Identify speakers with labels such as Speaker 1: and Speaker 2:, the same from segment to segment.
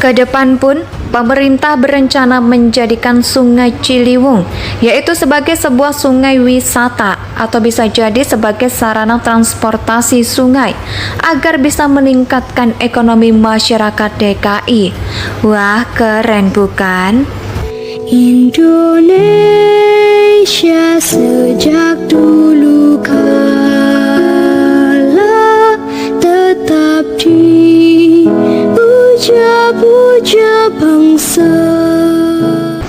Speaker 1: Kedepan pun, pemerintah berencana menjadikan Sungai Ciliwung, yaitu sebagai sebuah sungai wisata atau bisa jadi sebagai sarana transportasi sungai, agar bisa meningkatkan ekonomi masyarakat DKI. Wah, keren bukan?
Speaker 2: Indonesia sejak dulu kala tetap dipuja-puja bangsa.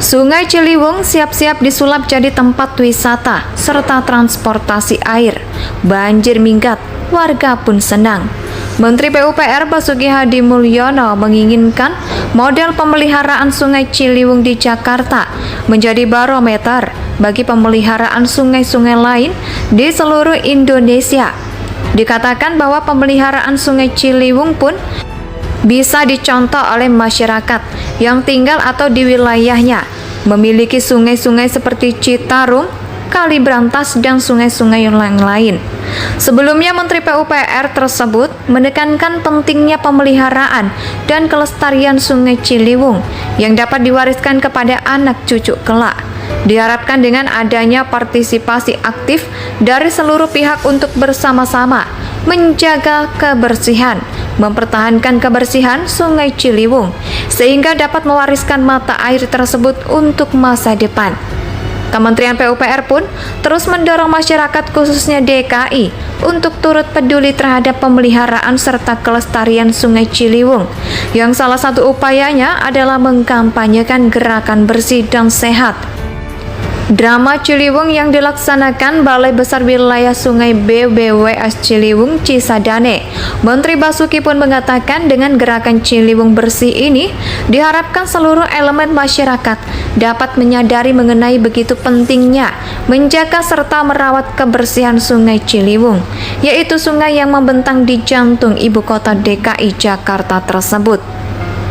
Speaker 1: Sungai Ciliwung siap-siap disulap jadi tempat wisata serta transportasi air. Banjir minggat, warga pun senang. Menteri PUPR Basuki Hadi Mulyono menginginkan model pemeliharaan Sungai Ciliwung di Jakarta menjadi barometer bagi pemeliharaan sungai-sungai lain di seluruh Indonesia. Dikatakan bahwa pemeliharaan Sungai Ciliwung pun bisa dicontoh oleh masyarakat yang tinggal atau di wilayahnya memiliki sungai-sungai seperti Citarum, Kali Brantas, dan sungai-sungai yang lain. Sebelumnya, Menteri PUPR tersebut menekankan pentingnya pemeliharaan dan kelestarian Sungai Ciliwung yang dapat diwariskan kepada anak cucu kelak. Diharapkan dengan adanya partisipasi aktif dari seluruh pihak untuk bersama-sama menjaga kebersihan, mempertahankan kebersihan Sungai Ciliwung, sehingga dapat mewariskan mata air tersebut untuk masa depan. Kementerian PUPR pun terus mendorong masyarakat khususnya DKI untuk turut peduli terhadap pemeliharaan serta kelestarian Sungai Ciliwung, yang salah satu upayanya adalah mengkampanyekan gerakan bersih dan sehat. Drama Ciliwung yang dilaksanakan Balai Besar Wilayah Sungai BBWS Ciliwung Cisadane. Menteri Basuki pun mengatakan dengan gerakan Ciliwung bersih ini diharapkan seluruh elemen masyarakat dapat menyadari mengenai begitu pentingnya menjaga serta merawat kebersihan Sungai Ciliwung, yaitu sungai yang membentang di jantung ibu kota DKI Jakarta tersebut.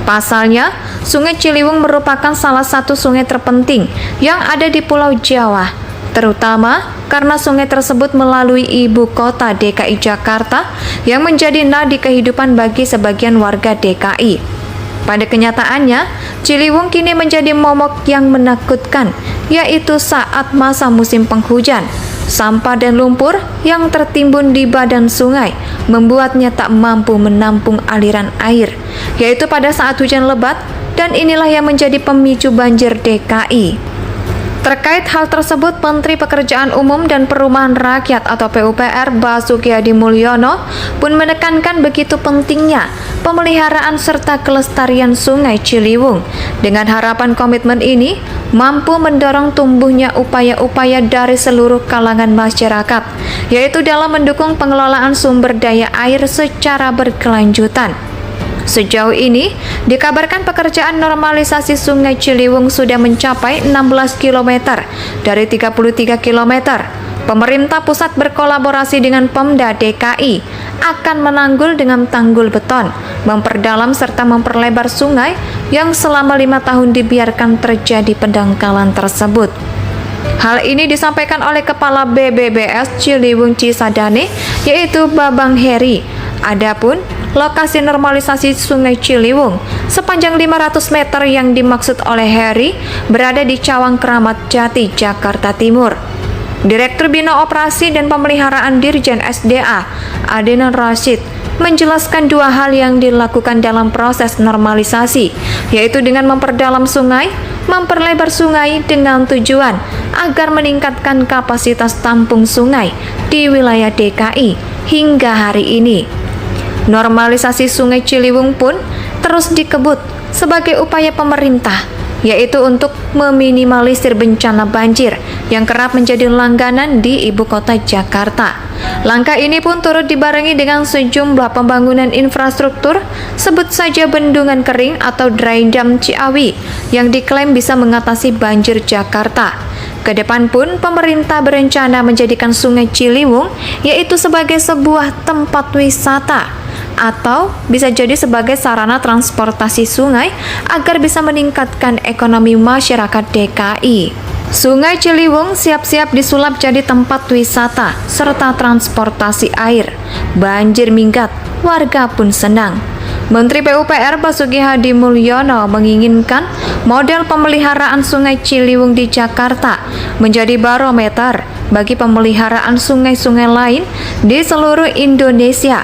Speaker 1: Pasalnya, Sungai Ciliwung merupakan salah satu sungai terpenting yang ada di Pulau Jawa, terutama karena sungai tersebut melalui ibu kota DKI Jakarta yang menjadi nadi kehidupan bagi sebagian warga DKI. Pada kenyataannya, Ciliwung kini menjadi momok yang menakutkan, yaitu saat masa musim penghujan. Sampah dan lumpur yang tertimbun di badan sungai membuatnya tak mampu menampung aliran air, yaitu pada saat hujan lebat, dan inilah yang menjadi pemicu banjir DKI. Terkait hal tersebut, Menteri Pekerjaan Umum dan Perumahan Rakyat atau PUPR Basuki Hadi Mulyono pun menekankan begitu pentingnya pemeliharaan serta kelestarian Sungai Ciliwung. Dengan harapan komitmen ini mampu mendorong tumbuhnya upaya-upaya dari seluruh kalangan masyarakat, yaitu dalam mendukung pengelolaan sumber daya air secara berkelanjutan. Sejauh ini, dikabarkan pekerjaan normalisasi Sungai Ciliwung sudah mencapai 16 km dari 33 km. Pemerintah pusat berkolaborasi dengan Pemda DKI akan menanggul dengan tanggul beton, memperdalam serta memperlebar sungai yang selama 5 tahun dibiarkan terjadi pendangkalan tersebut. Hal ini disampaikan oleh Kepala BBBS Ciliwung Cisadane, yaitu Babang Heri. Adapun lokasi normalisasi Sungai Ciliwung sepanjang 500 meter yang dimaksud oleh Heri berada di Cawang Kramat Jati, Jakarta Timur. Direktur Bina Operasi dan Pemeliharaan Dirjen SDA, Adenan Rashid, menjelaskan dua hal yang dilakukan dalam proses normalisasi, yaitu dengan memperdalam sungai, memperlebar sungai dengan tujuan agar meningkatkan kapasitas tampung sungai di wilayah DKI hingga hari ini. Normalisasi Sungai Ciliwung pun terus dikebut sebagai upaya pemerintah, yaitu untuk meminimalisir bencana banjir yang kerap menjadi langganan di ibu kota Jakarta. Langkah ini pun turut dibarengi dengan sejumlah pembangunan infrastruktur, sebut saja bendungan kering atau dry dam Ciawi yang diklaim bisa mengatasi banjir Jakarta. Kedepan pun pemerintah berencana menjadikan Sungai Ciliwung yaitu sebagai sebuah tempat wisata atau bisa jadi sebagai sarana transportasi sungai agar bisa meningkatkan ekonomi masyarakat DKI. Sungai Ciliwung siap-siap disulap jadi tempat wisata serta transportasi air. Banjir minggat, warga pun senang. Menteri PUPR Basuki Hadi Mulyono menginginkan model pemeliharaan Sungai Ciliwung di Jakarta menjadi barometer bagi pemeliharaan sungai-sungai lain di seluruh Indonesia.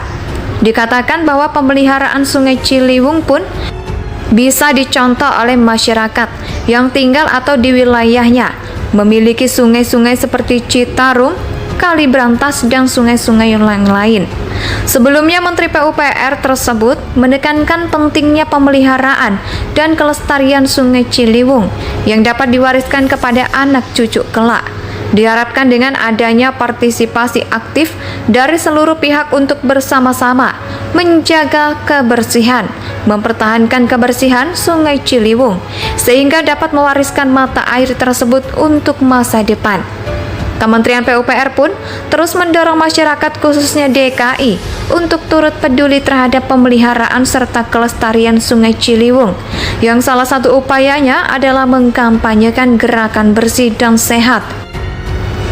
Speaker 1: Dikatakan bahwa pemeliharaan Sungai Ciliwung pun bisa dicontoh oleh masyarakat yang tinggal atau di wilayahnya memiliki sungai-sungai seperti Citarum, Kali Brantas, dan sungai-sungai yang lain. Sebelumnya, Menteri PUPR tersebut menekankan pentingnya pemeliharaan dan kelestarian Sungai Ciliwung yang dapat diwariskan kepada anak cucu kelak. Diharapkan dengan adanya partisipasi aktif dari seluruh pihak untuk bersama-sama menjaga kebersihan, mempertahankan kebersihan Sungai Ciliwung, sehingga dapat mewariskan mata air tersebut untuk masa depan. Kementerian PUPR pun terus mendorong masyarakat khususnya DKI untuk turut peduli terhadap pemeliharaan serta kelestarian Sungai Ciliwung, yang salah satu upayanya adalah mengkampanyekan gerakan bersih dan sehat.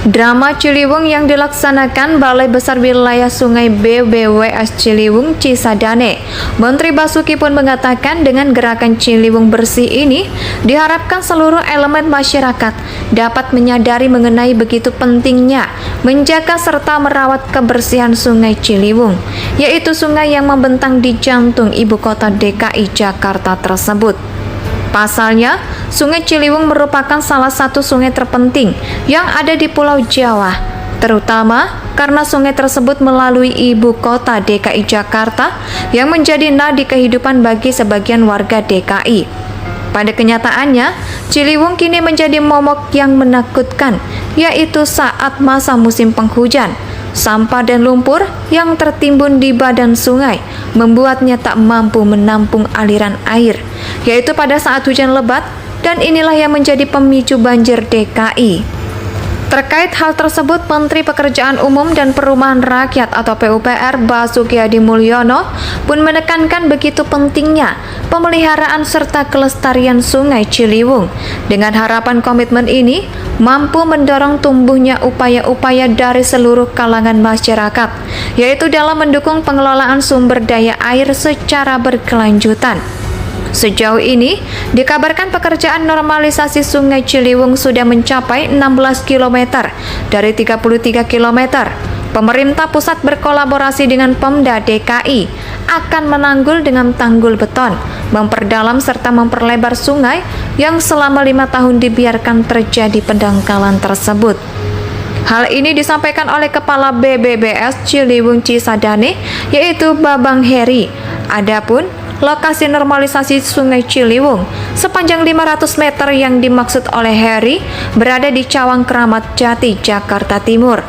Speaker 1: Drama Ciliwung yang dilaksanakan Balai Besar Wilayah Sungai BBWS Ciliwung Cisadane. Menteri Basuki pun mengatakan dengan gerakan Ciliwung bersih ini diharapkan seluruh elemen masyarakat dapat menyadari mengenai begitu pentingnya menjaga serta merawat kebersihan Sungai Ciliwung, yaitu sungai yang membentang di jantung ibu kota DKI Jakarta tersebut. Pasalnya, Sungai Ciliwung merupakan salah satu sungai terpenting yang ada di Pulau Jawa, terutama karena sungai tersebut melalui ibu kota DKI Jakarta yang menjadi nadi kehidupan bagi sebagian warga DKI. Pada kenyataannya, Ciliwung kini menjadi momok yang menakutkan, yaitu saat masa musim penghujan. Sampah dan lumpur yang tertimbun di badan sungai membuatnya tak mampu menampung aliran air, yaitu pada saat hujan lebat, dan inilah yang menjadi pemicu banjir DKI. Terkait hal tersebut, Menteri Pekerjaan Umum dan Perumahan Rakyat atau PUPR Basuki Hadi Mulyono pun menekankan begitu pentingnya pemeliharaan serta kelestarian Sungai Ciliwung. Dengan harapan komitmen ini mampu mendorong tumbuhnya upaya-upaya dari seluruh kalangan masyarakat, yaitu dalam mendukung pengelolaan sumber daya air secara berkelanjutan. Sejauh ini, dikabarkan pekerjaan normalisasi Sungai Ciliwung sudah mencapai 16 km dari 33 km. Pemerintah pusat berkolaborasi dengan Pemda DKI akan menanggul dengan tanggul beton, memperdalam serta memperlebar sungai yang selama 5 tahun dibiarkan terjadi pendangkalan tersebut. Hal ini disampaikan oleh Kepala BBBS Ciliwung Cisadane, yaitu Babang Heri. Adapun lokasi normalisasi Sungai Ciliwung sepanjang 500 meter yang dimaksud oleh Heri berada di Cawang Kramat Jati, Jakarta Timur.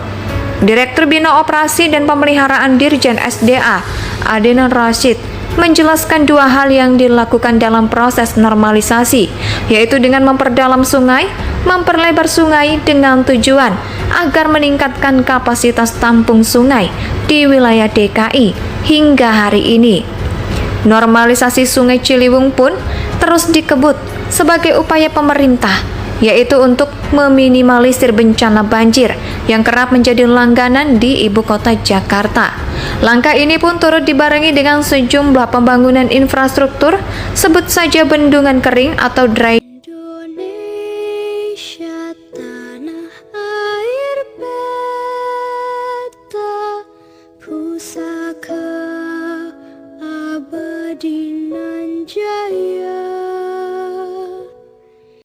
Speaker 1: Direktur Bina Operasi dan Pemeliharaan Dirjen SDA, Adenan Rashid, menjelaskan dua hal yang dilakukan dalam proses normalisasi, yaitu dengan memperdalam sungai, memperlebar sungai dengan tujuan agar meningkatkan kapasitas tampung sungai di wilayah DKI hingga hari ini. Normalisasi Sungai Ciliwung pun terus dikebut sebagai upaya pemerintah, yaitu untuk meminimalisir bencana banjir yang kerap menjadi langganan di ibu kota Jakarta. Langkah ini pun turut dibarengi dengan sejumlah pembangunan infrastruktur, sebut saja bendungan kering atau dry